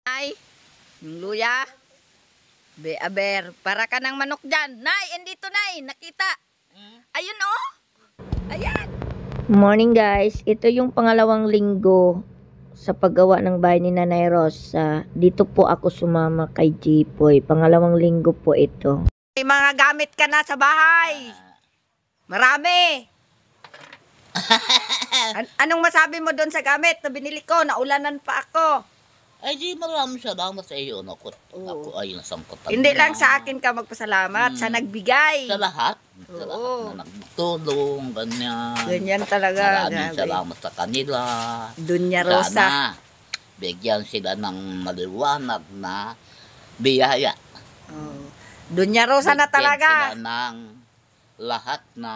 Ay, yung luya. Aber, para ka ng manok dyan. Nay, andito nay, nakita. Ayun oh. Ayan. Morning guys, ito yung pangalawang linggo sa paggawa ng bahay ni Nanay Rosa. Dito po ako sumama kay Jipoy. Pangalawang linggo po ito. May mga gamit ka na sa bahay. Marami. Anong masabi mo doon sa gamit na binili ko? Naulanan pa ako. Ay, di maraming salamat sa iyo. Ako ay nasangkot. Hindi lang sa akin ka magpasalamat, sa nagbigay. Sa lahat. Sa Oo. lahat na nagtulong, ganyan. Ganyan talaga. Maraming Grabe. salamat sa kanila. Dunya Rosa. Sana bigyan sila ng maliwanag na biyaya. Oh. Dunya Rosa na Bigyan talaga. sila ng lahat na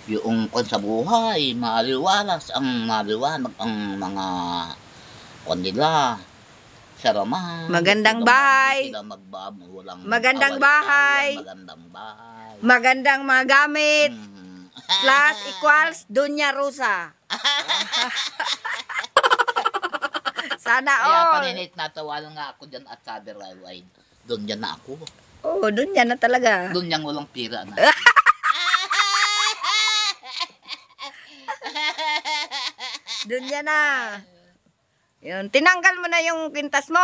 yung sa buhay, maliwanag ang mga kanila sa ramahan. Magandang bahay. Magandang bahay. Magandang bahay. Magandang mga gamit. Mhm. Plus equals Dunya Rosa. Sana Kaya all. paninit natawalan nga ako dyan at sabi ay doon yan na ako. Oo, Dunya na talaga. Doon yan walang pira na. Dunya na. Yun, tinanggal mo na yung kwintas mo.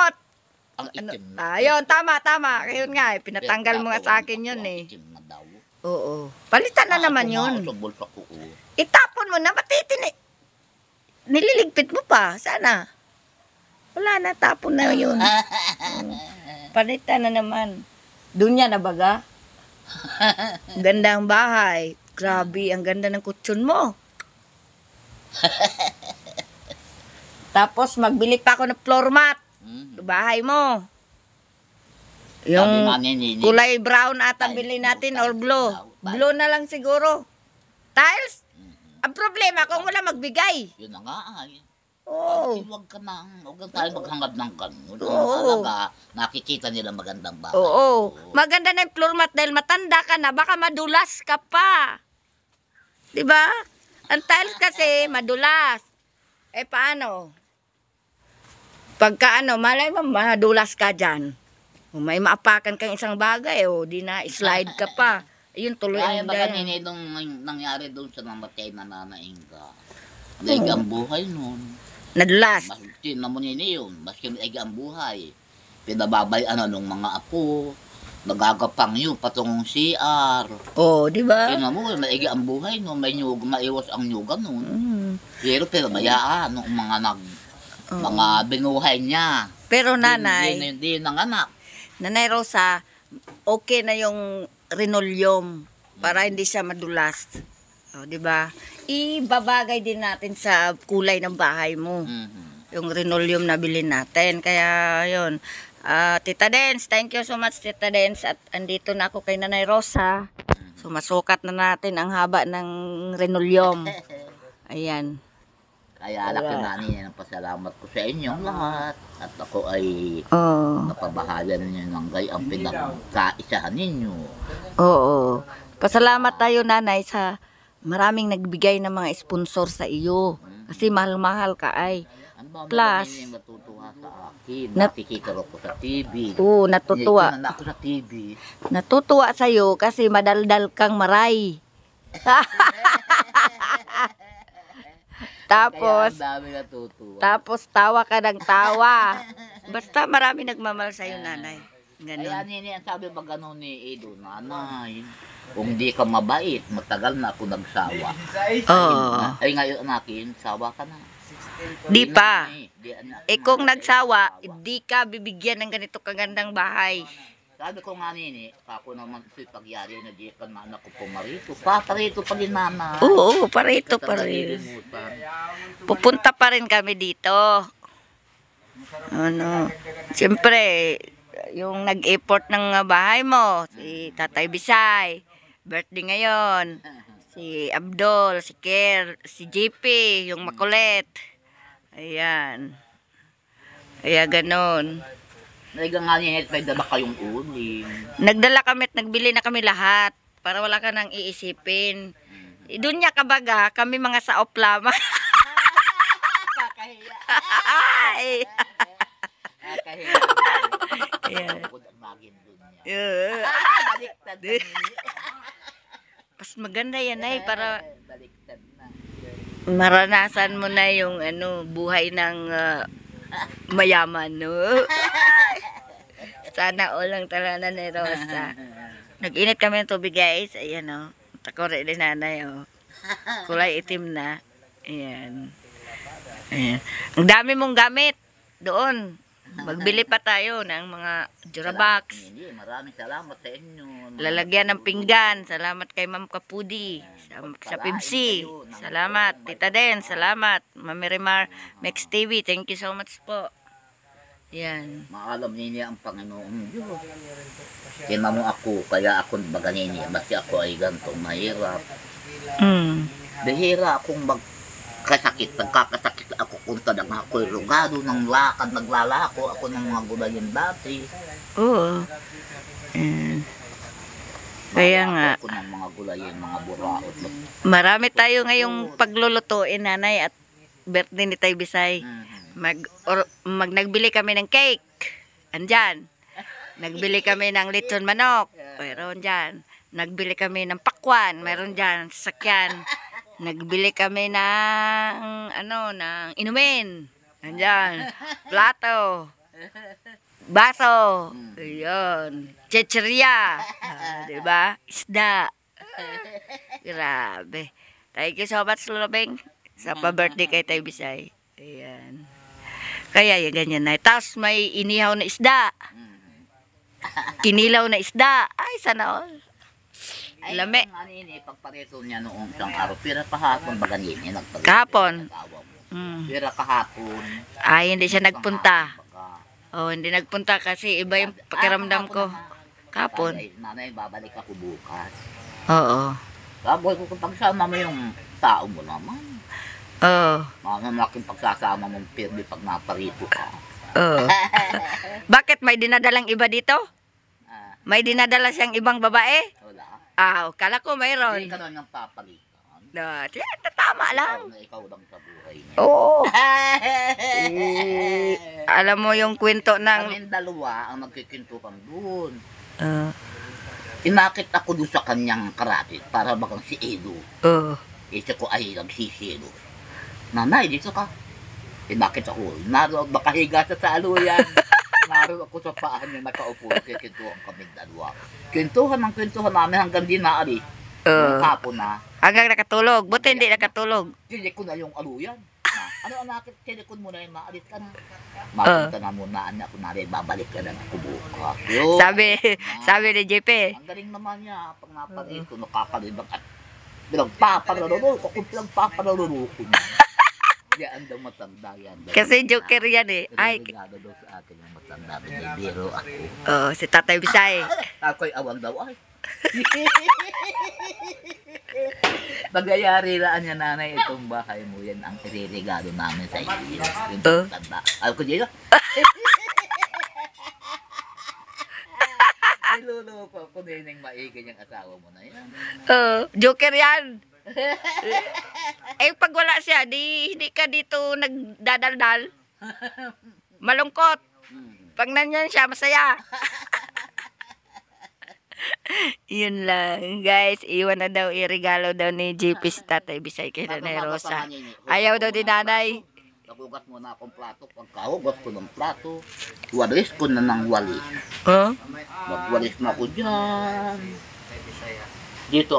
Ang itim. Ayun, tama. Ayun nga, pinatanggal mo nga sa akin yun eh. Itim na daw. Oo. Palitan na naman yun. Sa bulsa ko. Itapon mo na, nililigpit mo pa. Sana. Wala na, tapon na yun. Palitan na naman. Dunya na baga. Ganda ang bahay. Grabe, ang ganda ng kutsyon mo. Tapos magbili pa ako ng floor mat. Sa bahay mo. Yung kulay brown ata bili natin or blue. Blue na lang siguro. Tiles? Ang problema kung wala magbigay. Yun na nga ay. Oo. Huwag tayo maghangad ng ganun. Oo. Talaga, nakikita nila magandang bahay. Oo. Maganda na yung floor mat dahil matanda ka na. Baka madulas ka pa. Diba? Ang tiles kasi madulas. Eh paano? Pagka malay mo madulas ka dyan. May maapakan kang isang bagay, di na slide ka pa. Ayun, tuloy Kaya ang baga dahil. nung nangyari doon sa namatay na nanaing ka. Daig ang buhay nun. Nadulas. Tinan mo nini yun. Maski daig ang buhay. Pinababayan nung mga apo. Nagagapang yun, patungong CR. Di ba? Tinan mo, daig ang buhay nun. May nyug, maiwas ang nyuga nun. Pero pinabayaan nung mga binuhay niya. Pero nanay, Hindi nanganak. Nanay Rosa, okay na yung linoleum para hindi siya madulas. Di ba? Ibabagay din natin sa kulay ng bahay mo. Yung linoleum na bilhin natin. Kaya, yun. Tita Dens, thank you so much, Tita Dens. At andito na ako kay Nanay Rosa. So, masukat na natin ang haba ng linoleum. Ayan. Kaya laki namin ang pasalamat ko sa inyong lahat. At ako ay napabahalan ninyo ng gayang pinagkaisahan ninyo. Oo. Pasalamat tayo, Nanay, sa maraming nagbigay ng mga sponsor sa iyo. Kasi mahal-mahal ka ay. Plus, matutuwa sa akin. Nakikita ko sa TV. Oo, natutuwa. Nakikita ako sa TV. Natutuwa sa iyo kasi madaldal kang maray. Tapos, Kaya ang dami natutuwa. tapos tawa ka ng tawa. Basta marami nagmamahal sa iyo, Nanay. Kaya Ganun. nini, ang sabi ba gano'n ni Edo, nanay, kung di ka mabait, matagal na ako nagsawa. Oo. Ay ngayon akin, sawa ka na. Di pa. Di, Kung nagsawa, di ka bibigyan ng ganito kagandang bahay. sabi ko nga nini, ako naman si pagyari na di ka na anak ko pumarito. Paparito pa din nanay. Oo, parito pa rin. Pupunta pa rin kami dito. Siyempre, yung nag-effort ng bahay mo, si Tatay Bisay, birthday ngayon, si Abdul, si Ker, si JP, yung makulit. Ayan. Kaya ganon. Naiga nga niya, may dala kayong uling. Nagdala kami at nagbili na kami lahat para wala ka nang iisipin. Doon niya kabaga, kami mga saop lamang. Kakahiya. Ay. Ako ang maging doon niya. Yeah. Baliktad na niya. Mas maganda yan ay para Baliktad na. maranasan mo na yung buhay ng mayaman, no? Sana all ang talanan ni Rosa. Nag-init kami ng tubig, guys. Ayan, oh. Takore din nanay, oh. Kulay itim na. Ayan. Ayan. Ang dami mong gamit doon. Magbili pa tayo ng mga Durabox. Hindi, maraming salamat sa inyo. Lalagyan ng pinggan. Salamat kay Ma'am Kapudi. Sa Pipsi. Salamat. Tita Den, salamat. Mami Remar, Mex TV. Thank you so much po. Yan. Maalam niya ang Panginoong Diyos. Kina mo ako, kaya ako baga niya. Basta ako ay gantong mahirap. Mm. Bihira akong magkasakit. Nagkakasakit ako kung tadang ako'y rugado ng lakad. Naglalako ako ng mga gulayin dati. Oo. Yan. Kaya nga. Ako ng mga gulayin, mga buraot. Marami tayo ngayong paglulutuin, nanay, at birthday ni Tay Bisay. Nagbili kami ng cake. Andyan. Nagbili kami ng lechon manok. Meron dyan. Nagbili kami ng pakwan. Meron dyan. Sasakyan. Nagbili kami ng ng inumin. Andyan. Plato. Baso. Ayun. Chicheria. Diba? Isda. Grabe. Thank you so much, Lulubeng. Sa pa-birthday kay Tay Bisay. Ayan. Kaya yung ganyan na. Tapos may inihaw na isda. Kinilaw na isda. Ay, sana all. Ay, Lame. Ano ini, pagparito niya noong isang araw. Pira kahapon baga niya. Kahapon. Mm. Pira kahapon. Ay, hindi siya nagpunta. Oh, hindi nagpunta kasi iba yung pakiramdam ko. Kahapon. Nanay, babalik ako bukas. Oo. Sabi ko, kung pagsama mo yung tao mo naman. Oo. Mga malaking pagsasama mong pirmi pag naparito ka. Oo. Bakit may dinadalang iba dito? Ah, May dinadala siyang ibang babae? wala. Kala ko Hindi mayroon. ka lang ng papalitan. No, tama lang. Ikaw lang sa buhay niya. Oo. Alam mo yung kwento ng... Kaming dalawa ang nagkikintukan doon. Oo. Inakit ako doon sa kanyang karatit para bakang si Edo. Oo. Isa ko ay nagsisilo. Nanay, dito ka. Inakit ako. Naroon, makahiga sa aluyan. Naroon ako sa paan niya nakaupo. Kikintuhan kami dalawa. Kintuhan namin hanggang di naalis. Yung kapon na. Hanggang nakatulog. Buti hindi nakatulog. Tinik ko na yung aluyan. Ano nakit, tinik ko muna yung maalis ka na. Makita na muna niya ako na rin, babalik ka na ako bukas. Yun. Sabi ni JP. Ang galing naman niya, pag naparito, nakakalibang at pinagpaparararo ko, kung pinagpaparararo ko niya. Yan daw matanda yan. Kasi joker yan eh. Ay, Regalo daw sa akin yung matanda, binibiro ako. si Tatay Bisay. Ako'y awang daw ay. Nagyayari laan niya, nanay, itong bahay mo, yan ang iririgalo namin sa iyo. Yung matanda. Ayaw ko dito. Niluloko ako din yung maigay yung asawa mo na yan. Joker yan. Pag wala siya, hindi ka dito nagdadaldal. Malungkot. Pag nanyan siya, masaya. Yun lang, guys. Iwan na daw, iregalo daw ni JP si Tatay Bisay kay Nanay Rosa. Ayaw daw din nanay. Nagugat mo na akong plato. Pagkahugat ko ng plato, walis ko na ng walis. Magwalis na ako dyan. Dito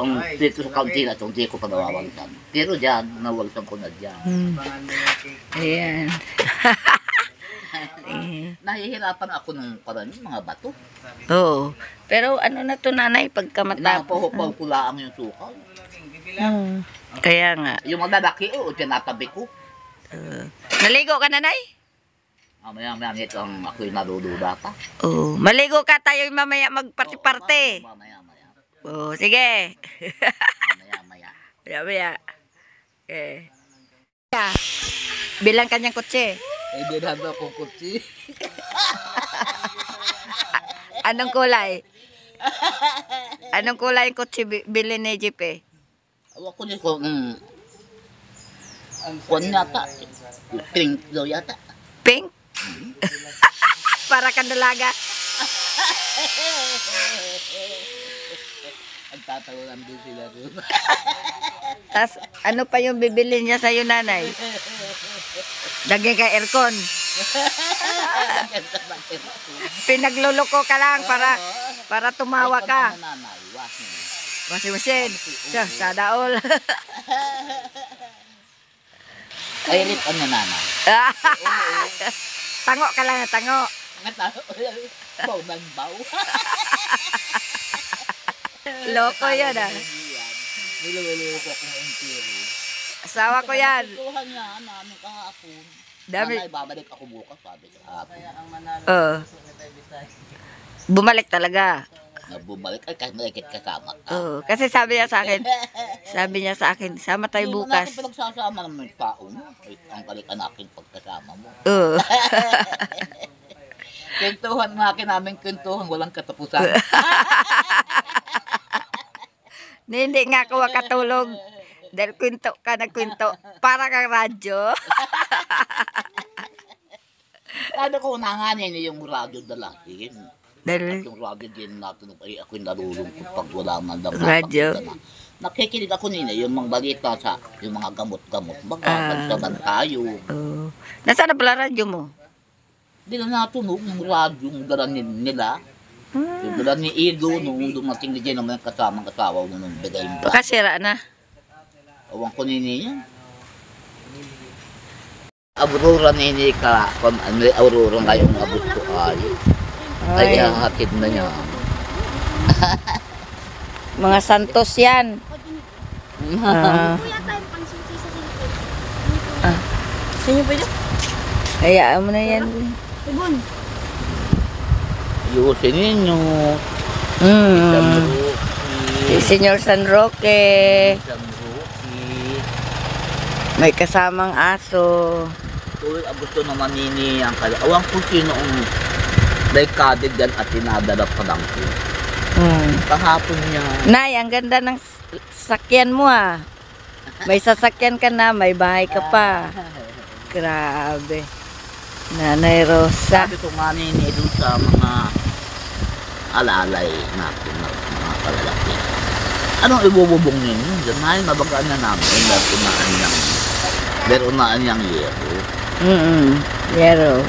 sa kaunti na ito, hindi ko pa nawawalisan. Pero dyan, nawalisan ko na dyan. Ayan. Nahihirapan ako ng karami, mga bato. Oo. Pero ano na to nanay, pagka matapos. Napahupaw ko laang yung sukal. Kaya nga. Yung magdadaki, tinatabi ko. Naligo ka nanay? Mamaya nito ang ako'y nadududa pa. Oo. Maligo ka tayo mamaya magparti-parte. Mamaya. Oo, sige. Mamaya. Maya. Okay. Bilang kanyang kotse. Hindi na akong kutsi. Anong kulay? Anong kulay yung kotse bilhin ni JP? Awa ko niya ko, kung yata, pink daw yata. Pink? Para kang dalaga. Ang tatawanan din sila doon. Tas, ano pa yung bibili niya sa'yo, nanay? Dagay ka aircon. Pinagluloko ka lang para tumawa ka. Washing machine. Siya, sada all. Ay, rip ang nanay. Tango ka lang, tango. Baw ng baw. Loko yan, ah. Niluloko ko ng tiri. Asawa ko yan. Tuhan niya namin kahapon. Dami. Nanay, babalik ako bukas, sabi ko kahapon. Bumalik talaga. Bumalik ay kahit malakit kasama ka. Kasi sabi niya sa akin, sama tayo bukas. Hindi mo na pinagsasama ng taon. Ang kalik-anakin pagkasama mo. Kwentuhan nga akin namin kwentuhan, walang katapusan. Hindi nga ako makatulog. Dahil kwento ka na kwento. Para kang radyo. Sabi ko nanganin yung radyo dalahin. Dahil Yung radyo din natin, ay ako'y nalulungkot pag wala man daw radyo. Nakikinig ako nila yung mga balita sa yung mga gamot-gamot. Magkakagsaban tayo. Nasaan na pala radyo mo? Hindi na natunog yung radyo, yung dala nila. Yung dala ni Ido, nung dumating ni Jen naman kasamang kasawa mo nung bigay yung radyo. Kasira na. Awang ko nini yan. Aurora nini ka, kung ano Aurora ngayong abot ko ay. Ay, hatid na niya. Mga santos yan. Sino ba yun? Hayaan mo na yan. Ayusin ninyo. Si Senyor San Roque. May kasamang aso. Tuloy abusto naman nini ang kala. Awang kung sino ang dekade dyan at tinadala pa lang ko. Kahapon niya. Nay, ang ganda ng sasakyan mo ah. May sasakyan ka na, may bahay ka pa. Grabe. Nanay Rosa. Sabi ko nga nini doon sa mga alalay natin na mga kalalaki. Anong ibububong ninyo? Diyan na yung mabagaan na namin. Pero unaan niyang yero. Yero.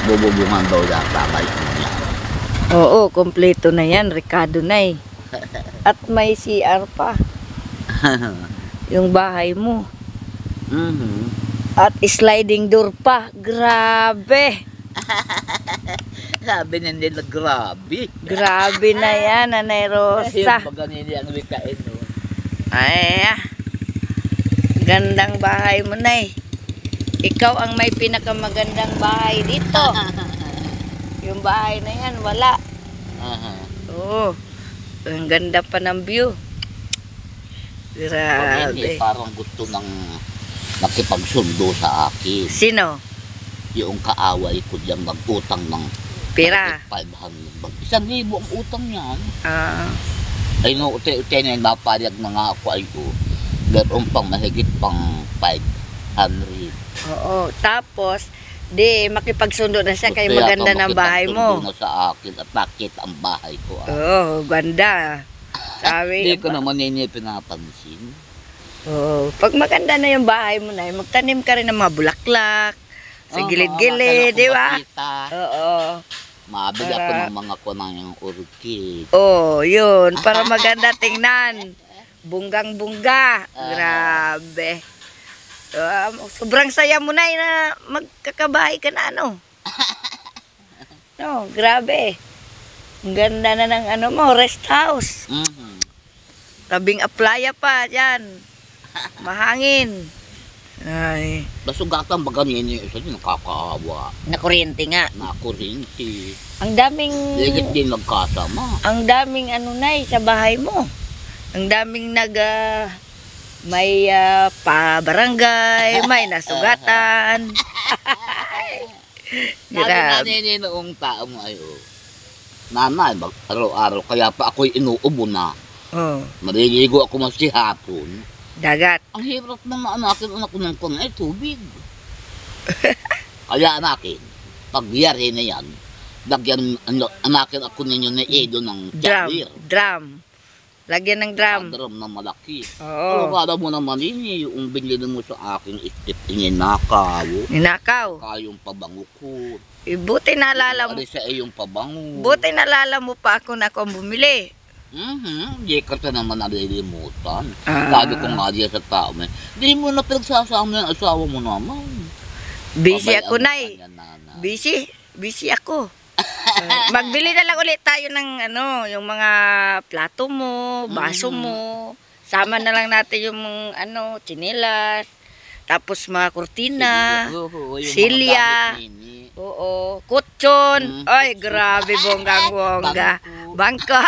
Bububungan daw yata kayo niya. Oo, kompleto na yan. Ricardo na eh. At may CR pa. Yung bahay mo. At sliding door pa. Grabe. Sabi nila, grabe. Grabe na yan, Nanay Rosa. Yung pag ganili ang wikain. No? Ay, gandang bahay mo, Nay. Ikaw ang may pinakamagandang bahay dito. Yung bahay na yan, wala. Oo. Ang ganda pa ng view. Grabe. Parang gusto ng nakipagsundo sa akin. Sino? Yung kaaway ko dyan mag-utang ng Pira. 500. 1,000 ang utang niyan. Ay no, ute-ute na yung mapayag na nga ako ay ko. Meron pang mahigit pang 500. Oo. Tapos, di makipagsundo na siya kay maganda ng bahay mo. Gusto na sa akin at nakita ang bahay ko. Oo, ganda. Sabi, Hindi ko naman nini pinapansin. Oo. Pag maganda na yung bahay mo na, magtanim ka rin ng mga bulaklak. Sa gilid-gilid, di ba? Oo. Mabili ako ng mga kunang yung orchid. Oh, yun. Para maganda tingnan. Bunggang-bungga. Grabe. Sobrang saya mo na magkakabahay ka na, ano? No, grabe. Ang ganda na ng ano mo, rest house. Tabing aplaya pa, yan. Mahangin. Ay. Basugatan ba ganyan yung isa din, nakakaawa. Na kuryente nga. Nakurinti. Ang daming... Ligit din magkasama. Ang daming ano na sa bahay mo. Ang daming may pa-barangay, may nasugatan. Grabe. Noong tao mo ay, nanay, araw-araw, kaya pa ako'y inuubo na. Maliligo ako masihapon. Dagat. Ang hirap ng anakin, anak ko ng tubig. Kaya anakin, pag yari na yan, lagyan, anakin ako ninyo na Edo ng Drum. jawir. Drum. Lagyan ng drum. Drum na malaki. Oo. Kala mo naman yun, yung binili mo sa aking isip, ninakaw. Ninakaw. Kayong pabango ko. Buti naalala mo. Ano sa iyong pabango. Buti naalala mo pa ako na ako ang bumili. Di ka na naman nalilimutan. Ah. Sabi ko nga diyan sa tao, di mo na pinagsasama yung asawa mo naman. Busy Abay, ako, ano Nay. kanya, nanay? Busy. Busy ako. Magbili na lang ulit tayo ng yung mga plato mo, baso mo. Sama na lang natin yung tsinelas. Tapos mga kurtina. Oo, yung silya. mga gamit nini. Oo. Kutsyon. Ay, grabe, bonggang-bongga. Bangko.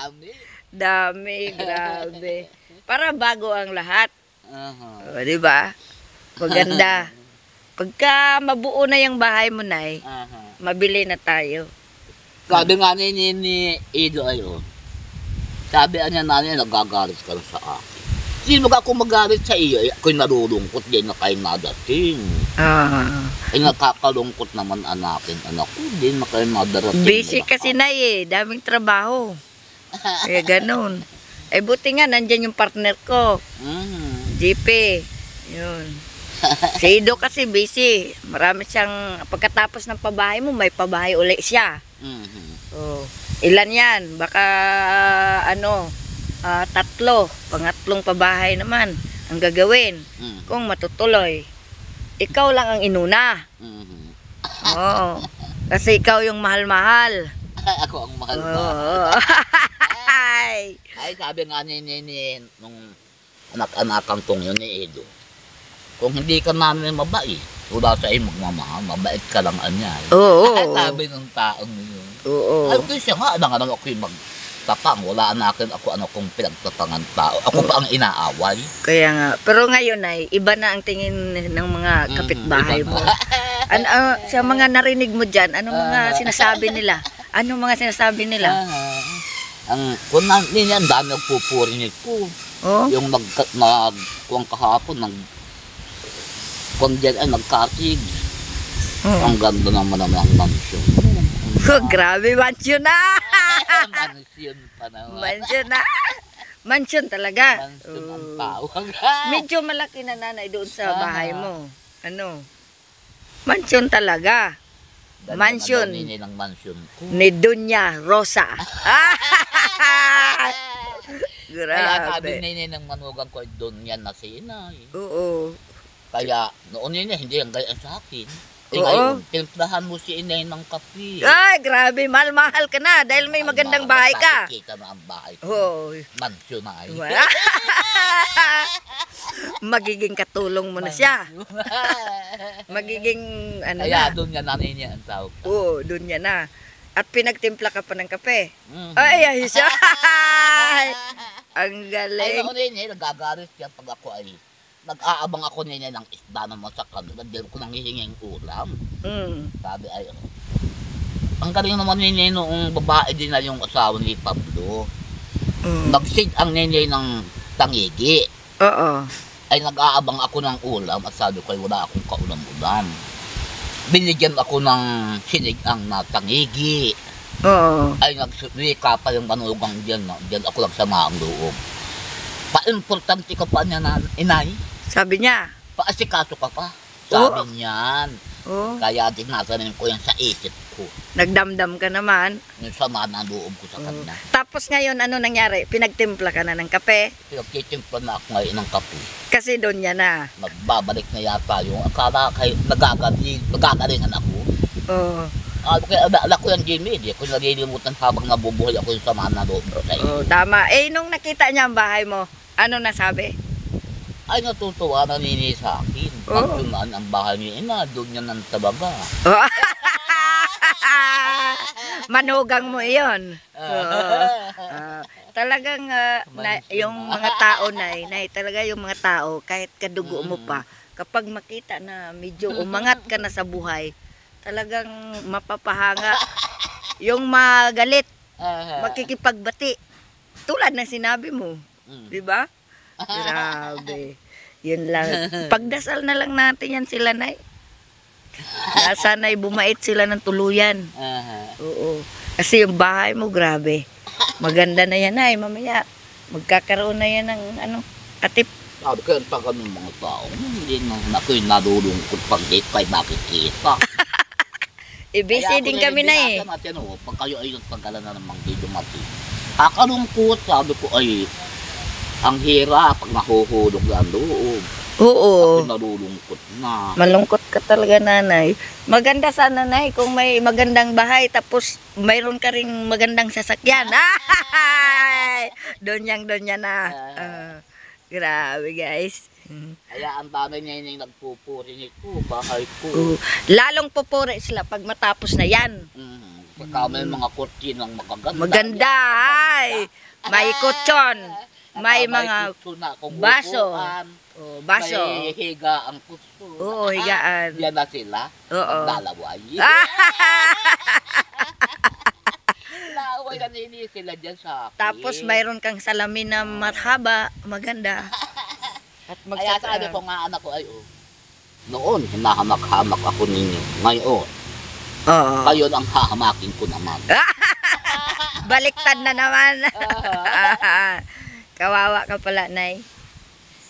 Dami. Dami, grabe. Para bago ang lahat. Aha. O, di ba? Maganda. Pagka mabuo na yung bahay mo, Nay, Aha. mabili na tayo. Sabi nga ni Edo ayo. Sabi niya nanay, nagagalit ka na sa akin. Sino ba ako magalit sa iyo? Ako'y narulungkot din na kayo nadating. Ay nakakalungkot naman anakin. Anak ko, din na kayo nadarating. Busy kasi, Nay, daming trabaho. Kaya ganun. Eh, buti nga, nandyan yung partner ko. GP. Yun. Si Ido kasi busy. Marami siyang, pagkatapos ng pabahay mo, may pabahay uli siya. Oh. Ilan yan? Baka, 3. Pangatlong pabahay naman ang gagawin. Kung matutuloy. Ikaw lang ang inuna. Oo. Kasi ikaw yung mahal-mahal. Ako ang mahal ba? Oo. Ay, sabi nga ni nung anak-anakang tong yun ni Edo. Kung hindi ka namin mabait, wala sa iyo magmamahal, mabait ka lang anyay. Oo. Sabi ng taong yun. Oo. Ay, siya nga, anak ako yung magtapang. Wala anakin ako kung pinagtatangan tao. Ako pa ang inaaway. Kaya nga. Pero ngayon ay iba na ang tingin ng mga kapitbahay mo. Sa mga narinig mo dyan, anong mga sinasabi nila? Anong mga sinasabi nila? Kung niyan, dami nagpupuri nito. Oh? Yung kuwang kahapon, nagkatig. Ang ganda naman ng mansion. Grabe, mansion na! Mansion pa naman. Mansion na! Mansion talaga. Mansion ang tawag. Medyo malaki na, Nanay, doon sa bahay mo. Mansion talaga. Mansion. Ganda ng mansion ko. Ni Dunya Rosa. Kaya sabi Grabe. nini ng manugang ko, doon yan na si inay. Oo. Kaya noon yun hindi ang gaya sa akin. Oo. Ngayon, timplahan mo si inay ng kape. Ay, grabe. Mahal-mahal ka na dahil may magandang bahay ka. Nakikita na ang bahay ko. Oh. Mansion na ay. Magiging katulong mo na siya. Magiging Kaya na. doon yan nanini ang tawag. Oo, doon yan na. At pinagtimpla ka pa ng kape. Mhm. Ay, siya. Ang Ay, galing. noon yun nagagalit siya pag ako ay nag-aabang ako niya ng isda naman sa kanila. Dahil ko nangihinging ulam. Sabi ay, ang galing naman niya noong babae din na yung asawa ni Pablo. Nagsid ang niya ng tangigi. Oo. Ay nag-aabang ako ng ulam at sabi ko ay wala akong kaulam-ulam. Binigyan ako ng sinigang na tangigi. Oo. Ay nagswika pa yung manugang dyan. Dyan ako lang sama ang loob. Pa-importante ka pa niya na inay. Sabi niya. Paasikaso ka pa. Sabi niyan. Oh. Kaya tinasanin ko yan sa isip ko. Nagdamdam ka naman. Yung sama na loob ko sa kanya. Tapos ngayon, ano nangyari? Pinagtimpla ka na ng kape? Pinagtitimpla na ako ngayon ng kape. Kasi doon niya na. Magbabalik na yata yung akala kayo nagagalingan ako. Oo. Kaya alala ko yan, Jimmy. Di ako nalilimutan habang nabubuhay ako yung sama na loob ko sa iyo. Oo, tama. Eh, nung nakita niya ang bahay mo, ano nasabi? Ay natutuwa na nini sa akin. Pagsunan ang bahay niya, ina, doon yan ang tabaga. Oh. Manugang mo iyon. Talagang yung mga tao talaga yung mga tao, kahit kadugo mo pa, kapag makita na medyo umangat ka na sa buhay, talagang mapapahanga. Yung magalit, makikipagbati. Tulad ng sinabi mo. Di ba? Grabe. Yun lang. Pagdasal na lang natin yan sila, Nay. Sana'y bumait sila ng tuluyan. Aha. Oo. Kasi yung bahay mo, grabe. Maganda na yan ay, mamaya. Magkakaroon na yan ng atip. Sabi ko, yung pag ng mga tao, hindi na ako'y nalulungkot pag di kayo nakikita. Busy din kami na eh. Natin, pag kayo ay nagpagala na namang di dumating. Kakalungkot, sabi ko ay, ang hirap pag nahuhulog na ang loob. Oo. Kasi nalulungkot na. Malungkot ka talaga, nanay. Maganda sana, nanay, kung may magandang bahay, tapos mayroon ka ring magandang sasakyan. Ay! Donyang na. Grabe, guys. Kaya ang dami niya yung nagpupuri nito, bahay ko. Lalong pupuri sila pag matapos na yan. Pagka may mga kortinang magaganda. Maganda, ay! May kutsyon. May mga kutso na kung baso. upuan, Baso. may higa ang kutso. Oo, higaan. Yan na sila. Oo. Maglalaway. Laway na nini sila dyan sa akin. Tapos mayroon kang salamin na mahaba, maganda. At Kaya sabi ko nga anak ko ay noon hinahamak-hamak ako ninyo. Ngayon, Oo. kayo ang hahamakin ko naman. Baliktad na naman. Kawawa ka pala, nay.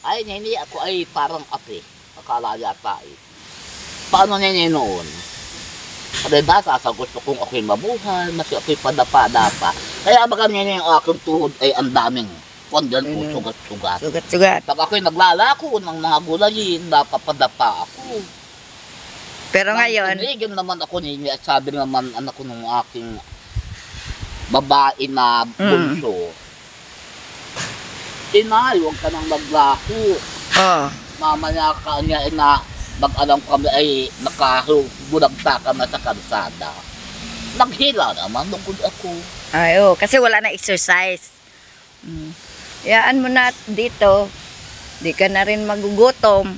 Ay, nini, ako ay parang ape. Akala yata eh. Paano nini noon? Kasi bata sa gusto kong ako'y mabuhay, mas ako'y padapa-dapa. Kaya baka nini ang aking tuhod ay ang daming kondyan ko, sugat-sugat. Sugat-sugat. Pag ako'y naglalako ng mga gulayin, napapadapa ako. Pero ngayon, Tumigil naman ako nini at sabi naman anak ko ng aking babae na bunso. Inay, huwag ka nang maglako. Mamaya ka niya na mag-alam kami ay nakahubulagta ka na sa kalsada. Naghila naman, nungkod ako. kasi wala na exercise. Yaan mo na dito. Di ka na rin magugutom.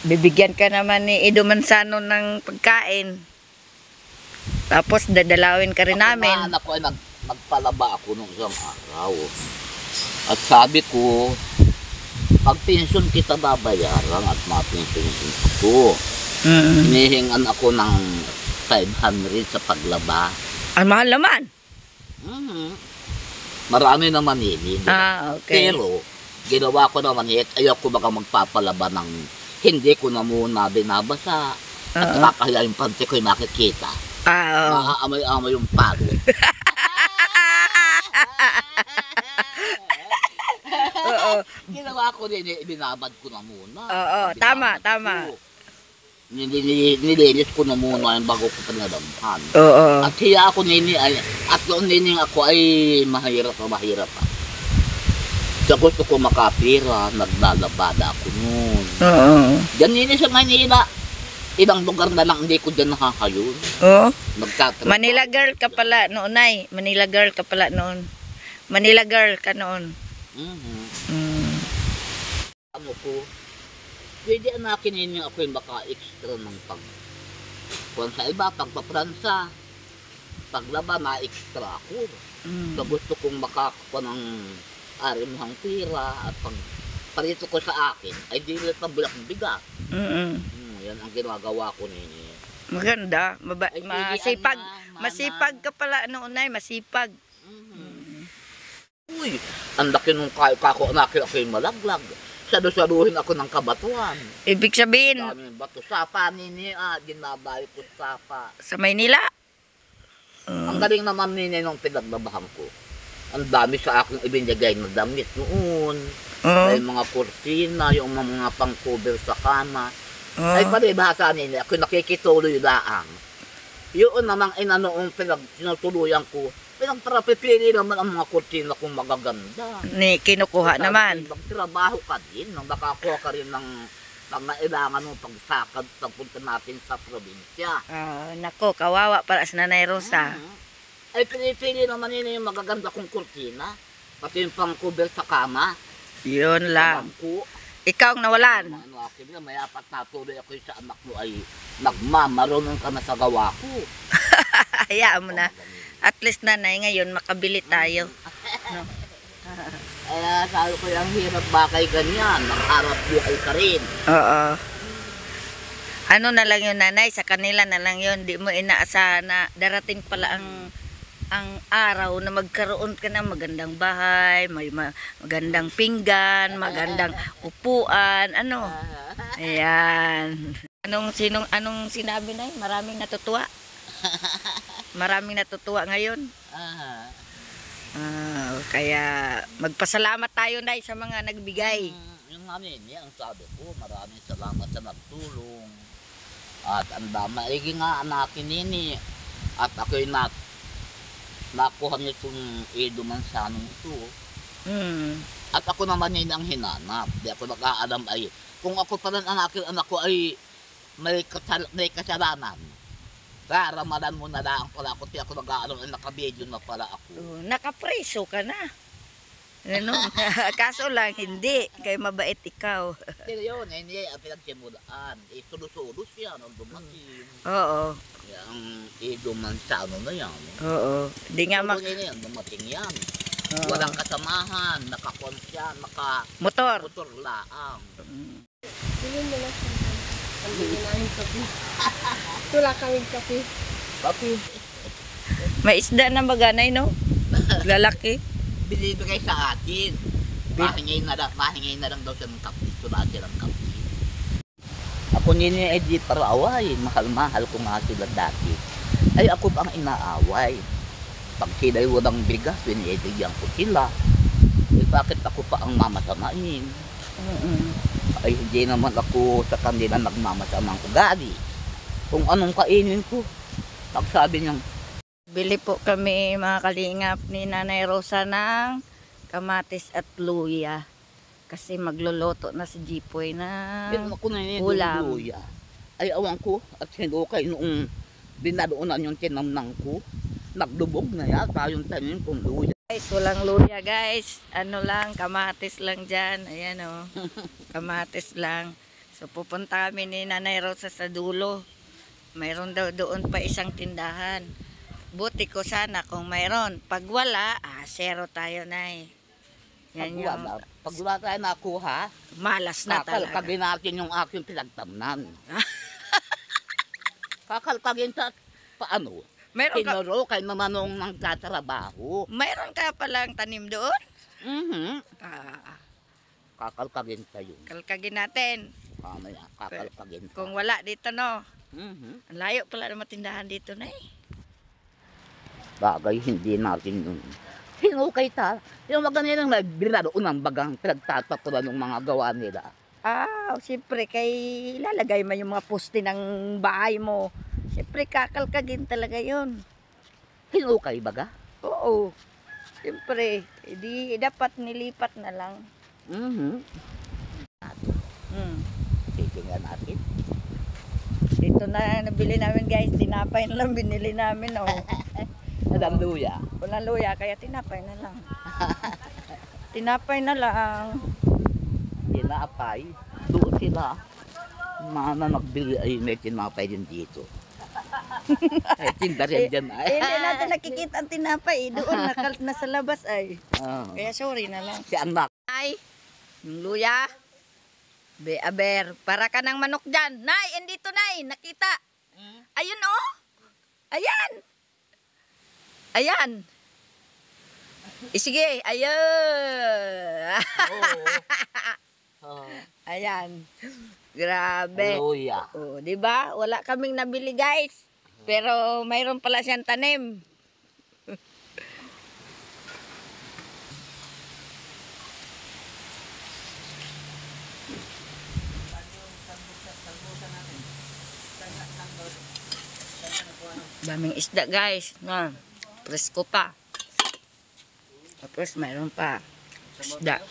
Bibigyan ka naman ni Edo Manzano ng pagkain. Tapos dadalawin ka rin namin. Ako anak ko ay nagpalaba ako nung isang araw. At sabi ko, pag pensyon kita babayaran at mapensyon ko. Hinihingan ako ng 500 sa paglaba. Ang mahal naman. Marami naman yun. Okay. Pero, ginawa ko naman ayoko baka magpapalaba ng hindi ko na muna binabasa. At nakakahiya yung panty ko'y makikita. Maaamoy-amoy yung pagod. Ginawa ko din, binabad ko na muna. Tama. Nilinis ko na muna yung bago ko pinalabhan. Oo. At hiya ako nini ay, at noon nini ako ay mahirap. Sa gusto ko makapira, naglalabada ako noon. Diyan nini sa Manila, ilang lugar na lang hindi ko dyan nakakayon. Nagtatrabaho. Manila girl ka pala noon, ay. Manila girl ka noon. Ano ko, pwede anakin ninyo ako yung maka-extra ng kung sa iba, pagpa-Pransa, paglaba na extra ako. So gusto kong makakuha ng arimhang pira at pag parito ko sa akin, ay dilit na bulak ng bigat. Yan ang ginagawa ko ninyo. Maganda. Masipag. Masipag ka pala noon, ay. Masipag. Uy, ang laki nung kako anakin ako yung malaglag. Salusaluhin ako ng kabatuan. Ibig sabihin, Daming bato. Sapa nini, ginabay ko sapa. sa Maynila. Ang galing naman nini nung pinagbabahan ko. Ang dami sa aking ibinigay na damit noon. May mga kurtina, yung mga pang-cover sa kama. Ay palibhasa nini, ako nakikituloy laang. Yun namang inanoong pinagtuluyan ko. Pinagparapipili naman ang mga kurtina kong magaganda. Kinukuha naman. Magtrabaho ka din, nang nakakuha ka rin ng nailangan mong pagsakad pagpunta natin sa probinsya. Nako, kawawa para sa Nanay Rosa. Ay pinipili naman yun yung magaganda kong kurtina. Pati yung pang-cover sa kama. Yun lang. Ko. Ikaw ang nawalan. May apat na tuloy ako sa anak mo ay marunong ka na sa gawa ko. Hayaan mo na. At least nanay, ngayon makabili tayo. No? Sabi ko yung hirap bakay ganyan. Nang harap buhay ka rin. Oo. Ano na lang yun, nanay, sa kanila na lang yun. Di mo inaasahan na darating pala ang araw na magkaroon ka ng magandang bahay, may magandang pinggan, magandang upuan, ano. Ayan. Anong sinabi na yun? Maraming natutuwa. Maraming natutuwa ngayon. Kaya magpasalamat tayo, nay, sa mga nagbigay. Yung namin, ang sabi ko, maraming salamat sa nagtulong. At ang maigi nga natin nini. At ako'y nakuha nitong Edo Mansanong ito. At ako naman yun ang hinanap. Di ako nakaalam ay, kung ako pa rin ang aking anak ko ay may kasalanan. Raramalan mo na lang pala ako. Di ako nakaalam ay nakabidyo na pala ako. Nakapreso ka na. Ano? Kaso lang, hindi. Kaya mabait ikaw. Pero yun, hindi ang pinagsimulaan. Sulo-sulo siya nung dumating. Oo. Ang Edo Mansano na yan. Oo. Di nga yan, dumating yan. Walang kasamahan, nakakuan siya, motor laang. Tingin mo na siya. Ang bigyan namin kape. Wala kaming kape. Papi, May isda na maganay, no? Lalaki. binibigay sa atin. Mahingay na lang daw siya ng kape. Tulaan siya ng kape. Ako nini ay di para away. Mahal-mahal ko nga sila dati. Ay ako pa ang inaaway. Pag sila'y walang bigas, binibigyan ko sila. Eh bakit ako pa ang mamasamain? Ay hindi naman ako sa kanila nagmamasamang ugali. Kung anong kainin ko. Pag sabi niyang, Bili po kami, mga kalingap, ni Nanay Rosa ng kamatis at luya. Kasi magluluto na si Jipoy na "Pero ako na ulam. luya." Ay awan ko at sinukay noong dinadoonan yung tinamnang ko. Naglubog na yata yung tanim kong luya. Guys, walang luya, guys. Ano lang, kamatis lang dyan. Ayan, oh. Kamatis lang. So, pupunta kami ni Nanay Rosa sa dulo. Mayroon daw doon pa isang tindahan. Buti ko sana kung mayroon. Pag wala, zero tayo, Nay. Yan yung Pag wala tayo nakuha, malas na talaga. kakalkagin natin yung aking pinagtamnan. Kakalkagin sa paano? Mayroon ka, Tinuro kay namanong nang tatrabaho. mayroon ka palang tanim doon? Kakalkagin tayo. Kalkagin natin. Mamaya, kakalkagin Kung wala dito, no? Mhm. Ang layo pala ng matindahan dito, Nay. Bagay hindi natin yun. Hinukay ta. Yung mga nilang nagbiraroon ng bagang pinagtatatulan ng mga gawa nila. Siyempre, kay lalagay mo yung mga poste ng bahay mo. Siyempre, kakalkagin talaga yun. Hinukay baga? Oo. Siyempre, di dapat nilipat na lang. Mhm. Titingnan natin. Ito na nabili namin, guys. Tinapay na lang binili namin, oh. Walang luya. Walang luya, kaya tinapay na lang. Tinapay na lang. Tinapay. Doon sila. Mana nagbili ay may tinapay din dito. Ay, tinda rin dyan ay. Hindi natin nakikita ang tinapay. Doon, nasa labas ay. Kaya sorry na lang. Si anak. Nay, yung luya. Aber, para ka ng manok dyan. Nay, andito, Nay. Nakita. Ayun, oh. Ayan. Ayan. Sige, ayun. Ayan. Grabe. Luya. Oh, 'di ba? Wala kaming nabili, guys. Pero mayroon pala siyang tanim. Daming isda, guys. Na, presko pa. Tapos mayroon pa isda.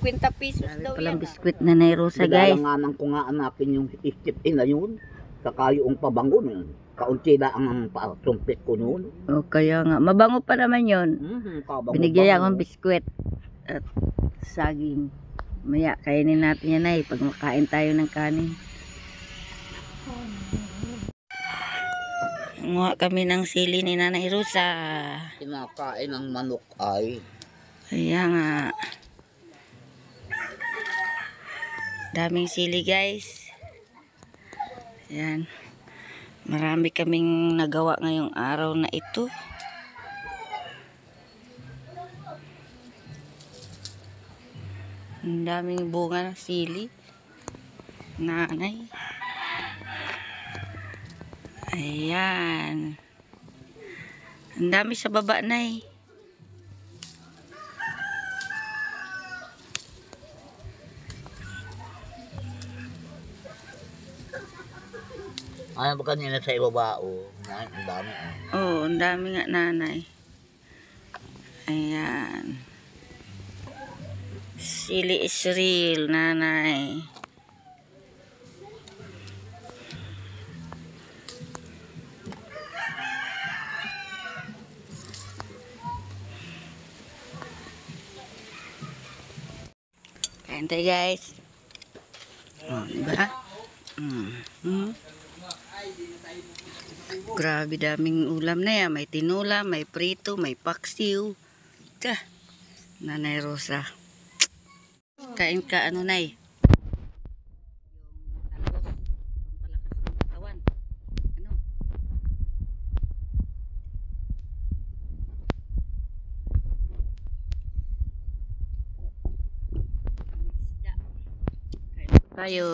50 pesos Sabi daw palang yan. biskwit na Nanay Rosa, guys. Nagalanganan ko nga hanapin yung isip na yun. Saka yung pabango nun. Kaunti lang ang sumpit ko noon. O kaya nga, mabango pa naman yon. Kabango. Binigyan akong biskwit at saging. Maya, kainin natin yan ay pag makain tayo ng kanin. Nguha kami ng sili ni Nanay Rosa. Kinakain ng manok ay Kaya nga. Daming sili, guys. Ayan. Marami kaming nagawa ngayong araw na ito. Ang daming bunga ng sili. Nanay. Ayan. Ang dami sa baba, Nay. ano ba kanina sa ibaba ang dami Oo, ang dami nga, Nanay. Ayan. Sili is real, Nanay. Kain tayo, guys. Oh, diba? Grabe daming ulam na yan. May tinula, may prito, may paksiw. Ka, Nanay Rosa. Kain ka, ano, Nay? Pampalakas ng katawan. Ano? Isda. Kain tayo.